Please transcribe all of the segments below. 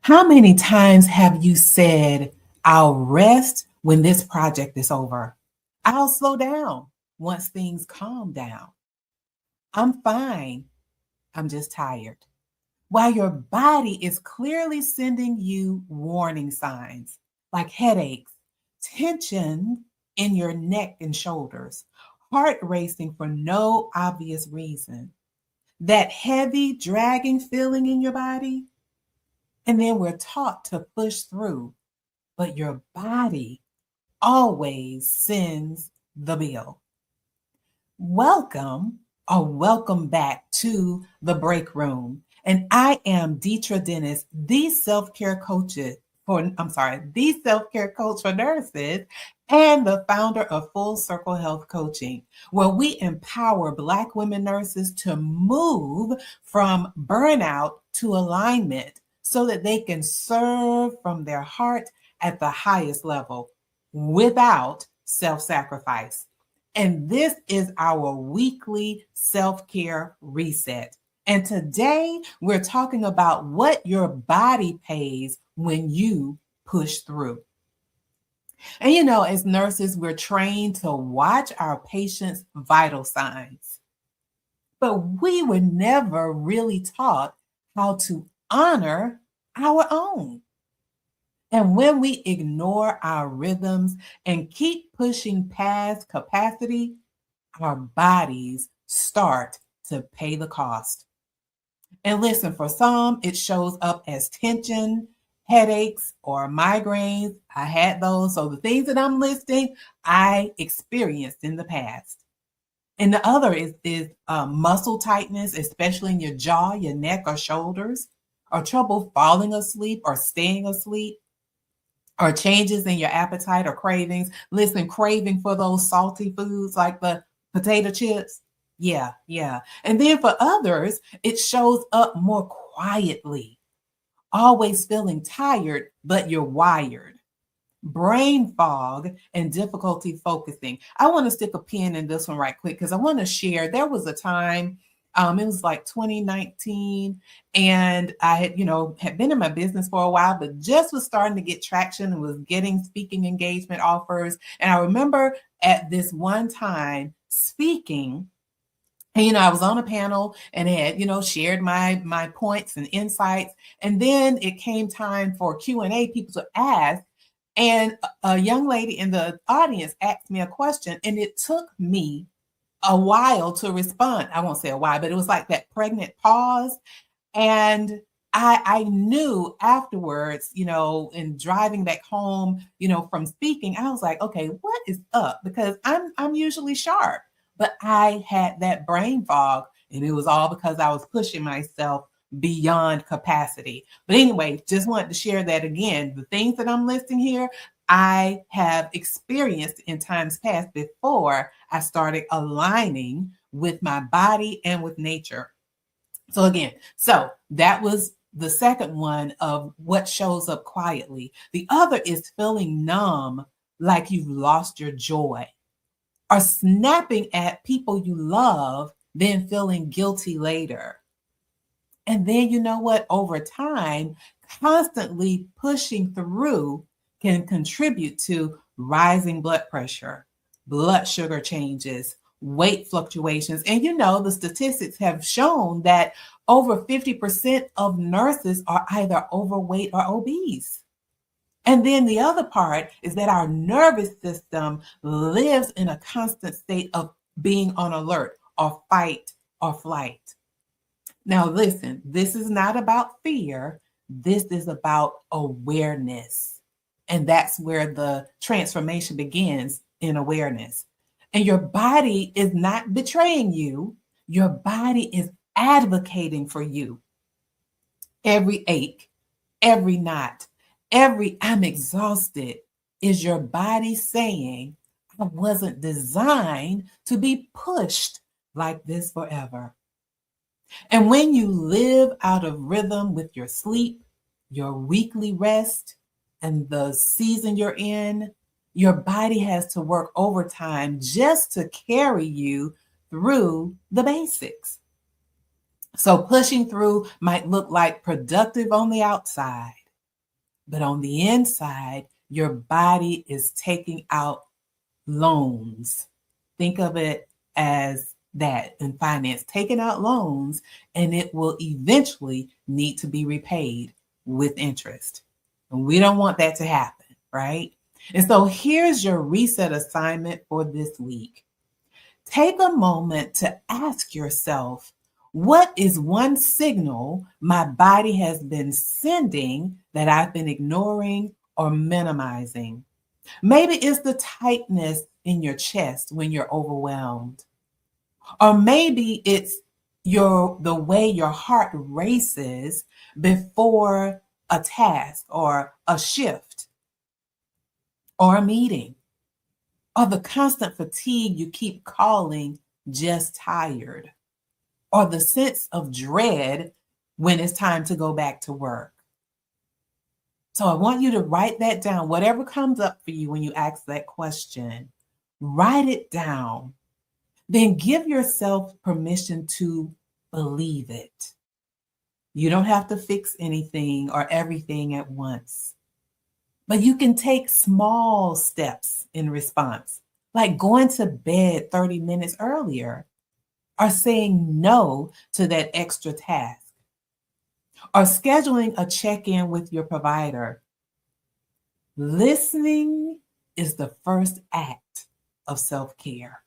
How many times have you said, I'll rest when this project is over? I'll slow down once things calm down. I'm fine. I'm just tired. While your body is clearly sending you warning signs like headaches, tension in your neck and shoulders, heart racing for no obvious reason, that heavy, dragging feeling in your body. And then we're taught to push through, but your body always sends the bill. Welcome or welcome back to the break room. And I am Deetra Dennis, the self-care coach the self-care coach for nurses and the founder of Full Circle Health Coaching, where we empower Black women nurses to move from burnout to alignment so that they can serve from their heart at the highest level without self-sacrifice. And this is our weekly self-care reset. And today we're talking about what your body pays when you push through. And as nurses, we're trained to watch our patients' vital signs, but we were never really taught how to honor our own. And when we ignore our rhythms and keep pushing past capacity, our bodies start to pay the cost. And listen, for some, it shows up as tension, headaches, or migraines. I had those. So the things that I'm listing, I experienced in the past. And the other is muscle tightness, especially in your jaw, your neck, or shoulders, or trouble falling asleep or staying asleep, or changes in your appetite or cravings. Listen, craving for those salty foods like the potato chips. Yeah. And then for others, it shows up more quietly, always feeling tired, but you're wired. Brain fog and difficulty focusing. I want to stick a pin in this one right quick because I want to share. There was a time, it was like 2019, and I had been in my business for a while, but just was starting to get traction and was getting speaking engagement offers. And I remember at this one time speaking. And, I was on a panel and had, shared my points and insights. And then it came time for Q&A, people to ask. And a young lady in the audience asked me a question, and it took me a while to respond. I won't say a while, but it was like that pregnant pause. And I knew afterwards, in driving back home, from speaking, I was like, okay, what is up? Because I'm usually sharp, but I had that brain fog, and it was all because I was pushing myself beyond capacity. But anyway, just wanted to share that again. The things that I'm listing here, I have experienced in times past before I started aligning with my body and with nature. So that was the second one of what shows up quietly. The other is feeling numb, like you've lost your joy, or snapping at people you love, then feeling guilty later. And then you know what? Over time, constantly pushing through can contribute to rising blood pressure, blood sugar changes, weight fluctuations. And the statistics have shown that over 50% of nurses are either overweight or obese. And then the other part is that our nervous system lives in a constant state of being on alert or fight or flight. Now, listen, this is not about fear. This is about awareness. And that's where the transformation begins, in awareness. And your body is not betraying you. Your body is advocating for you. Every ache, every knot, every I'm exhausted is your body saying, I wasn't designed to be pushed like this forever. And when you live out of rhythm with your sleep, your weekly rest, and the season you're in, your body has to work overtime just to carry you through the basics. So pushing through might look like productive on the outside, But on the inside, your body is taking out loans. Think of it as that in finance, taking out loans, and it will eventually need to be repaid with interest. And we don't want that to happen, right? And so here's your reset assignment for this week. Take a moment to ask yourself, what is one signal my body has been sending that I've been ignoring or minimizing? Maybe it's the tightness in your chest when you're overwhelmed. Or maybe it's the way your heart races before a task or a shift or a meeting, or the constant fatigue you keep calling just tired, or the sense of dread when it's time to go back to work. So I want you to write that down. Whatever comes up for you when you ask that question, write it down. Then give yourself permission to believe it. You don't have to fix anything or everything at once, but you can take small steps in response, like going to bed 30 minutes earlier, or saying no to that extra task, or scheduling a check-in with your provider. Listening is the first act of self-care.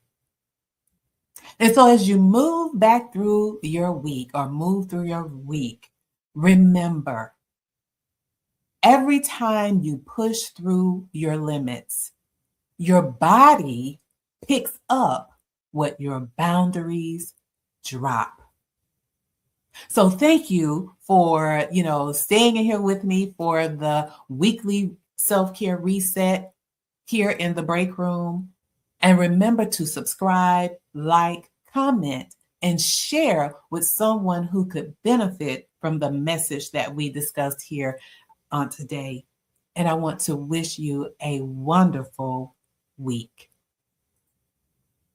And so as you move back through your week or move through your week, remember, every time you push through your limits, your body picks up what your boundaries drop. So thank you for, staying in here with me for the weekly self-care reset here in the break room. And remember to subscribe, like, comment, and share with someone who could benefit from the message that we discussed here on today. And I want to wish you a wonderful week.